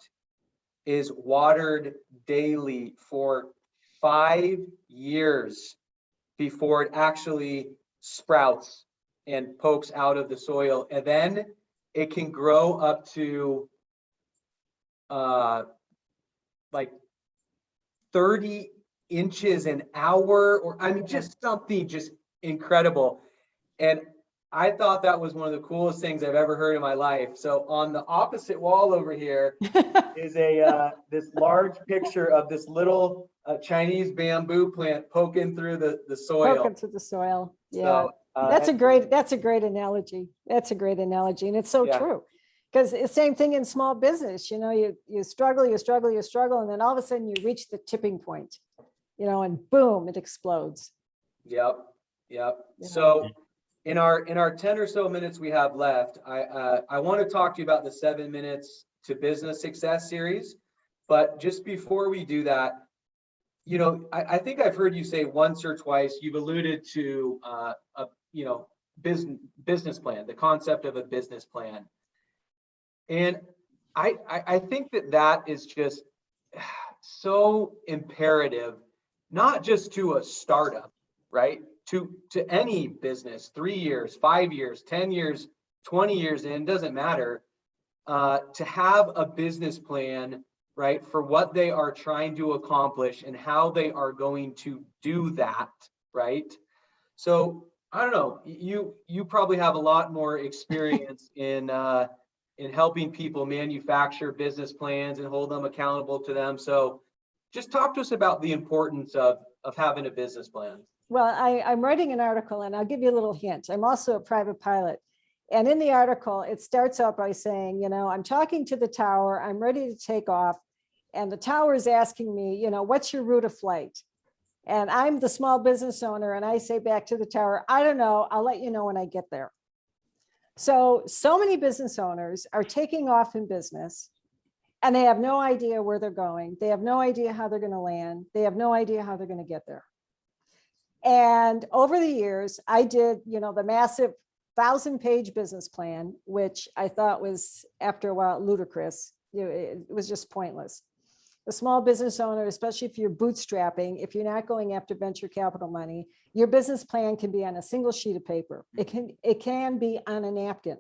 is watered daily for 5 years before it actually sprouts and pokes out of the soil. And then it can grow up to like 30 inches an hour, or just something just incredible. And I thought that was one of the coolest things I've ever heard in my life. So on the opposite wall over here is this large picture of this little Chinese bamboo plant poking through the soil. Poking through the soil. Yeah. So, that's a great analogy. That's a great analogy. And it's so true. Because the same thing in small business, you struggle, and then all of a sudden you reach the tipping point, and boom, it explodes. Yep. So in our 10 or so minutes we have left, I want to talk to you about the 7 minutes to business success series. But just before we do that, I think I've heard you say once or twice, you've alluded to a business plan, the concept of a business plan. And I think that is just so imperative, not just to a startup, right? To any business, 3 years, 5 years, 10 years, 20 years in, doesn't matter, to have a business plan, right, for what they are trying to accomplish and how they are going to do that, right? So I don't know, you probably have a lot more experience in helping people manufacture business plans and hold them accountable to them. So just talk to us about the importance of having a business plan. Well, I'm writing an article, and I'll give you a little hint. I'm also a private pilot. And in the article, it starts out by saying, I'm talking to the tower, I'm ready to take off. And the tower is asking me, what's your route of flight? And I'm the small business owner. And I say back to the tower, I don't know. I'll let you know when I get there. So many business owners are taking off in business and they have no idea where they're going. They have no idea how they're going to land. They have no idea how they're going to get there. And over the years, I did, the massive 1,000-page business plan, which I thought was, after a while, ludicrous. It was just pointless. The small business owner, especially if you're bootstrapping, if you're not going after venture capital money, your business plan can be on a single sheet of paper. It can be on a napkin,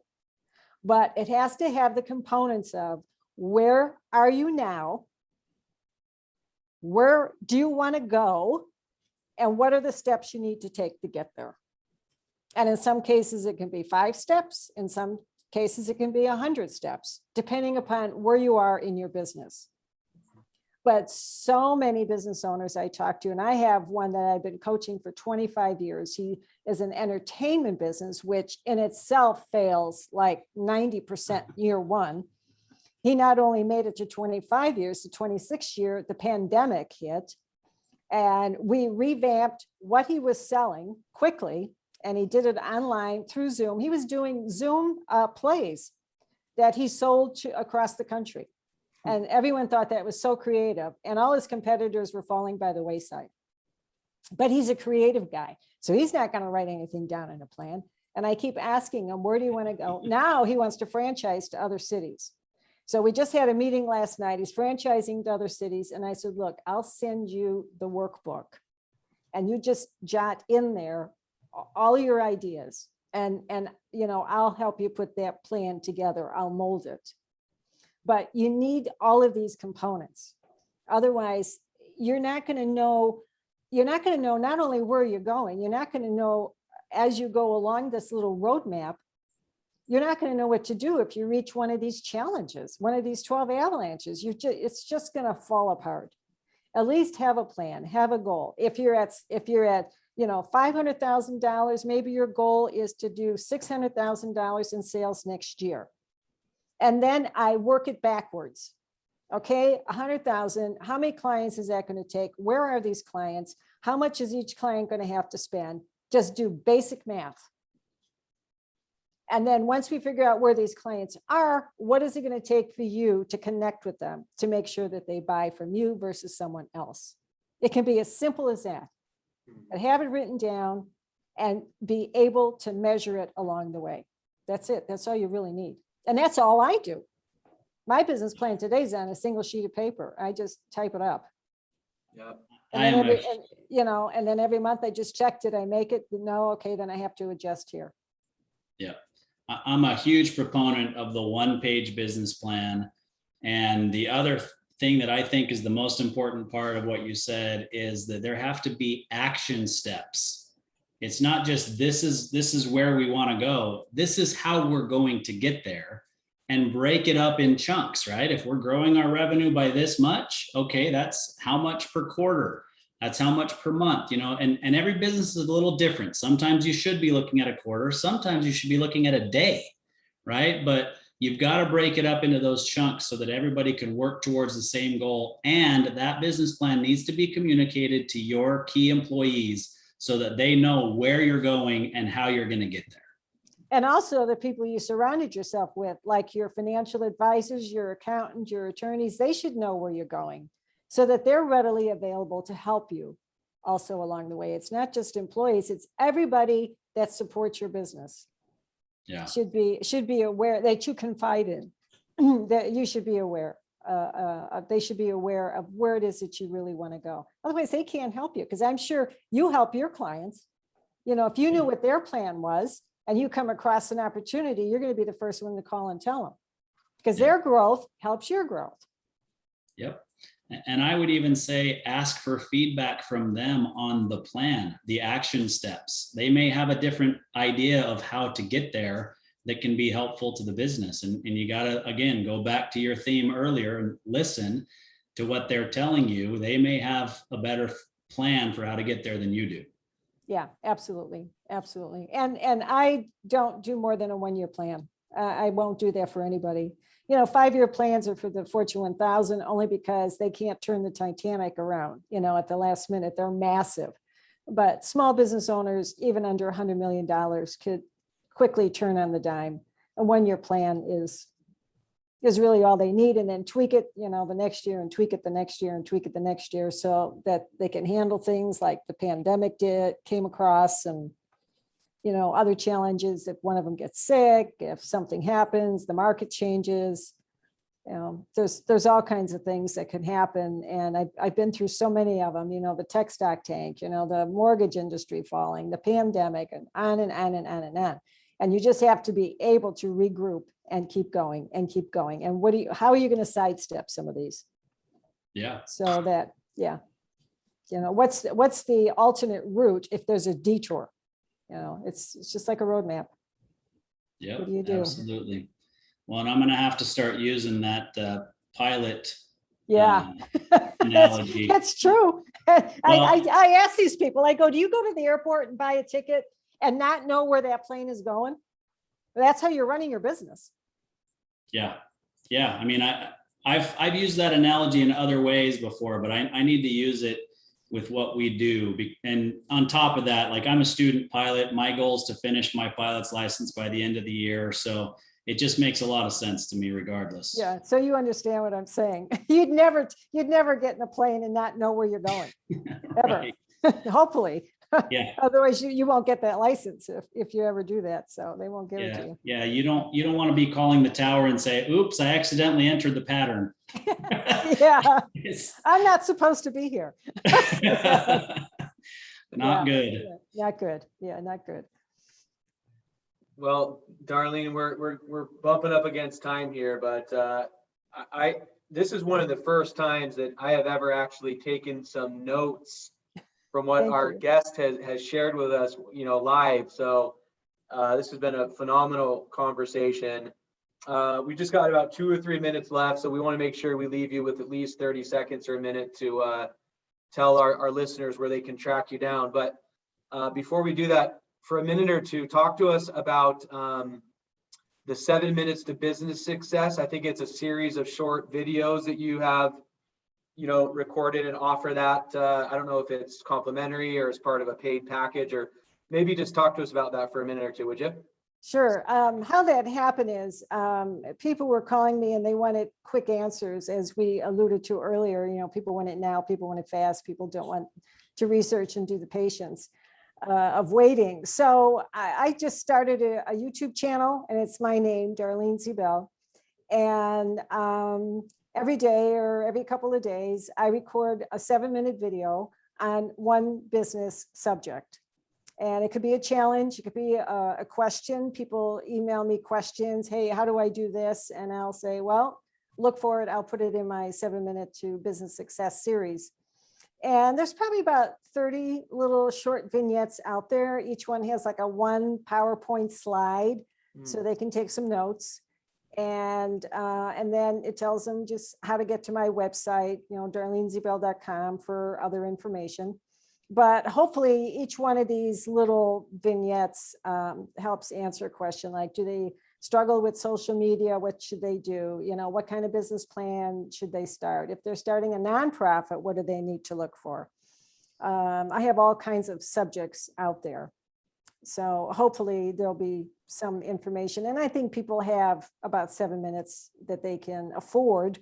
but it has to have the components of where are you now? Where do you want to go? And what are the steps you need to take to get there? And in some cases, it can be 5 steps. In some cases, it can be 100 steps, depending upon where you are in your business. But so many business owners I talk to, and I have one that I've been coaching for 25 years. He is an entertainment business, which in itself fails like 90% year one. He not only made it to 25 years, the 26th year, the pandemic hit, and we revamped what he was selling quickly, and he did it online through Zoom. He was doing Zoom plays that he sold across the country. And everyone thought that was so creative, and all his competitors were falling by the wayside. But he's a creative guy, so he's not going to write anything down in a plan. And I keep asking him, where do you want to go? Now he wants to franchise to other cities. So we just had a meeting last night. He's franchising to other cities. And I said, look, I'll send you the workbook and you just jot in there all your ideas. And I'll help you put that plan together. I'll mold it. But you need all of these components. Otherwise, you're not going to know not only where you're going, you're not going to know as you go along this little roadmap, you're not going to know what to do if you reach one of these challenges, one of these 12 avalanches. It's just going to fall apart. At least have a plan, have a goal. If you're at $500,000, maybe your goal is to do $600,000 in sales next year. And then I work it backwards. Okay, 100,000, how many clients is that going to take? Where are these clients? How much is each client going to have to spend? Just do basic math. And then once we figure out where these clients are, what is it going to take for you to connect with them to make sure that they buy from you versus someone else? It can be as simple as that. But have it written down and be able to measure it along the way. That's it. That's all you really need. And that's all I do. My business plan today is on a single sheet of paper. I just type it up. Yeah. And then every month I just check, did I make it? No. Okay. Then I have to adjust here. Yeah. I'm a huge proponent of the one-page business plan. And the other thing that I think is the most important part of what you said is that there have to be action steps. It's not just this is where we want to go. This is how we're going to get there, and break it up in chunks, right? If we're growing our revenue by this much, okay, that's how much per quarter. That's how much per month, and every business is a little different. Sometimes you should be looking at a quarter. Sometimes you should be looking at a day, right? But you've got to break it up into those chunks so that everybody can work towards the same goal. And that business plan needs to be communicated to your key employees so that they know where you're going and how you're going to get there. And also the people you surrounded yourself with, like your financial advisors, your accountant, your attorneys, they should know where you're going so that they're readily available to help you also along the way. It's not just employees, it's everybody that supports your business. Yeah. Should be aware that you confide in, that you should be aware. They should be aware of where it is that you really want to go. Otherwise, they can't help you, because I'm sure you help your clients. If you knew what their plan was and you come across an opportunity, you're going to be the first one to call and tell them, because their growth helps your growth. Yep. And I would even say ask for feedback from them on the plan, the action steps. They may have a different idea of how to get there that can be helpful to the business. And you got to, again, go back to your theme earlier and listen to what they're telling you. They may have a better plan for how to get there than you do. Yeah, absolutely. Absolutely. And I don't do more than a 1-year plan. I won't do that for anybody. 5-year plans are for the Fortune 1000 only because they can't turn the Titanic around, at the last minute. They're massive. But small business owners, even under $100 million, could quickly turn on the dime. A 1-year plan is really all they need, and then tweak it, the next year, and tweak it the next year, and tweak it the next year, so that they can handle things like the pandemic came across, and other challenges. If one of them gets sick, if something happens, the market changes, there's all kinds of things that can happen. And I've been through so many of them, the tech stock tank, the mortgage industry falling, the pandemic, and on and on and on and on. And you just have to be able to regroup and keep going and keep going. And how are you going to sidestep some of these? Yeah. So that, yeah, what's the alternate route if there's a detour? It's just like a roadmap. Yeah, What do you do? absolutely. Well, and I'm going to have to start using that pilot Yeah, analogy. that's true. I ask these people, I go, do you go to the airport and buy a ticket and not know where that plane is going? That's how you're running your business. Yeah. Yeah. I mean, I've used that analogy in other ways before, but I need to use it with what we do. And on top of that, like, I'm a student pilot. My goal is to finish my pilot's license by the end of the year. So it just makes a lot of sense to me regardless. Yeah. So you understand what I'm saying. You'd never get in a plane and not know where you're going. Ever. Right. Hopefully. Yeah. Otherwise you won't get that license if you ever do that. So they won't give it to you. Yeah. You don't want to be calling the tower and say, oops, I accidentally entered the pattern. Yeah. I'm not supposed to be here. Not good. Yeah, not good. Yeah, not good. Well, Darlene, we're bumping up against time here, but this is one of the first times that I have ever actually taken some notes from what our guest has shared with us, live. So this has been a phenomenal conversation. We just got about 2 or 3 minutes left, so we want to make sure we leave you with at least 30 seconds or a minute to tell our listeners where they can track you down. But before we do that, for a minute or two, talk to us about the 7 minutes to business success. I think it's a series of short videos that you have, recorded and offer that. I don't know if it's complimentary or as part of a paid package, or maybe just talk to us about that for a minute or two, would you? Sure. How that happened is people were calling me and they wanted quick answers, as we alluded to earlier. People want it now, people want it fast, people don't want to research and do the patience of waiting. So I just started a YouTube channel, and it's my name, Darlene Ziebell. And every day or every couple of days, I record a 7-minute video on one business subject. And it could be a challenge. It could be a question. People email me questions. Hey, how do I do this? And I'll say, well, look for it. I'll put it in my 7-minute to business success series. And there's probably about 30 little short vignettes out there. Each one has like a 1 PowerPoint slide, so they can take some notes. And then it tells them just how to get to my website, darleneziebell.com, for other information. But hopefully each one of these little vignettes helps answer a question like, do they struggle with social media? What should they do? What kind of business plan should they start? If they're starting a nonprofit, what do they need to look for? I have all kinds of subjects out there. So hopefully there'll be some information. And I think people have about 7 minutes that they can afford,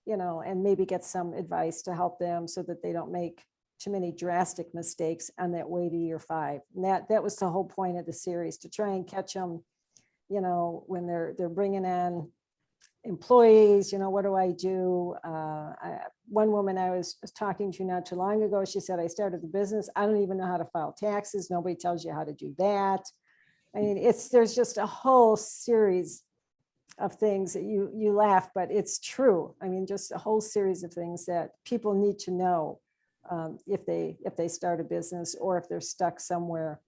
and maybe get some advice to help them so that they don't make too many drastic mistakes on that way to year 5. And that was the whole point of the series, to try and catch them, when they're bringing in employees. What do I do? One woman I was talking to not too long ago, she said, I started the business. I don't even know how to file taxes. Nobody tells you how to do that. I mean, there's just a whole series of things that you laugh, but it's true. I mean, just a whole series of things that people need to know if they start a business, or if they're stuck somewhere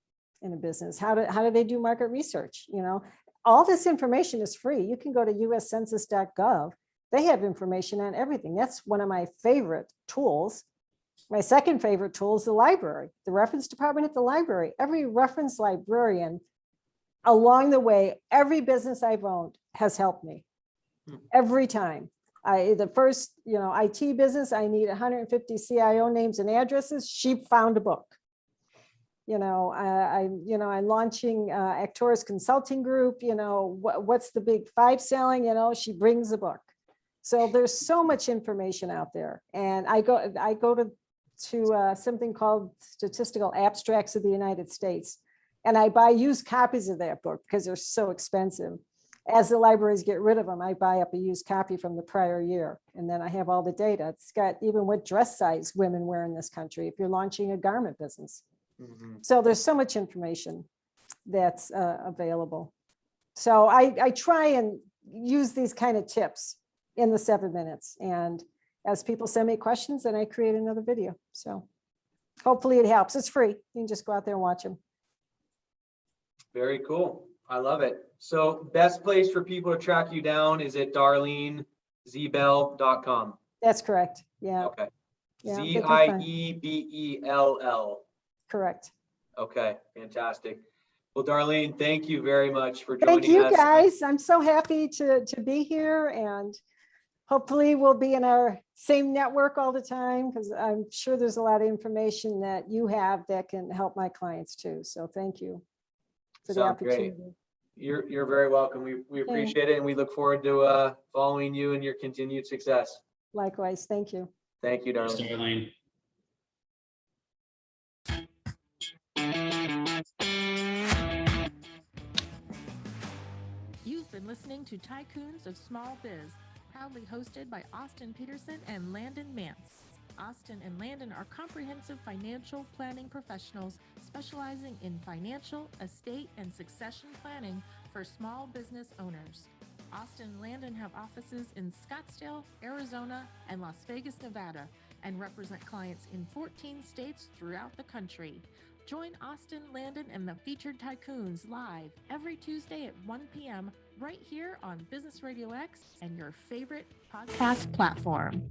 in a business. How do they do market research? All this information is free. You can go to uscensus.gov. They have information on everything. That's one of my favorite tools. My second favorite tool is the library, the reference department at the library. Every reference librarian along the way, every business I've owned has helped me every time. The first, IT business, I need 150 CIO names and addresses. She found a book. I'm launching Actoris Consulting Group. What's the big five selling? She brings a book. So there's so much information out there, and I go to something called Statistical Abstracts of the United States, and I buy used copies of that book because they're so expensive. As the libraries get rid of them, I buy up a used copy from the prior year, and then I have all the data. It's got even what dress size women wear in this country if you're launching a garment business. Mhm. So there's so much information that's available. So I try and use these kind of tips in the 7 minutes. And as people send me questions, then I create another video. So hopefully it helps. It's free. You can just go out there and watch them. Very cool. I love it. So best place for people to track you down is at darleneziebell.com. That's correct. Yeah. Okay. Yeah, they can find- Ziebell. Correct. Okay, fantastic. Well, Darlene, thank you very much for joining us. Thank you, guys. I'm so happy to be here, and hopefully we'll be in our same network all the time, because I'm sure there's a lot of information that you have that can help my clients too. So thank you for the Sounds great. opportunity. You're very welcome. We appreciate it, and we look forward to following you and your continued success. Likewise. Thank you. Thank you, Thanks, Darlene. Darlene. You've been listening to Tycoons of Small Biz, proudly hosted by Austin Peterson and Landon Mance. Austin and Landon are comprehensive financial planning professionals specializing in financial, estate, and succession planning for small business owners. Austin and Landon have offices in Scottsdale, Arizona, and Las Vegas, Nevada, and represent clients in 14 states throughout the country. Join Austin, Landon, and the featured Tycoons live every Tuesday at 1 p.m. right here on Business Radio X and your favorite podcast platform.